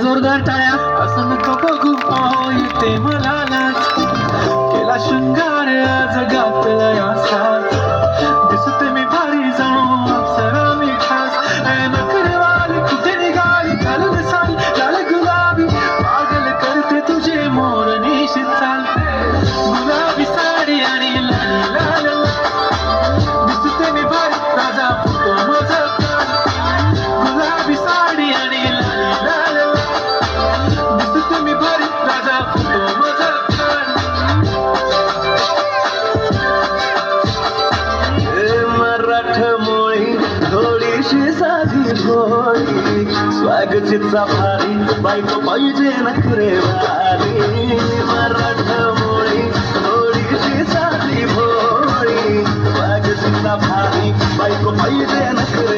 जोरदार टाळ्या. असं नको बघू येते मला लाज, केला शृंगार आज घातला या साज. दिसते मी भारी जाऊन अप्सरा मी खास, नखरेवाली कुठे निघाली घालून साल लाल गुलाबी. पागल करते तुझे मोर निशित चालते, गुलाबी साडी आणि लाल लाल लाल. दिसते मी भारी ताजा फोटो माझा काढ, गुलाबी साडी आणि लाल लाल लाल. दिसते मी भारी ताजा फोटो माझा काढ. मराठमोळी थोडीशी साधी भोळी, स्वागतीचा भारी बायको पाहिजे नखरेवाली. मराठमोळी थोडीशी साधी भोळी, स्वागतीचा भारी बायको पाहिजे नखरे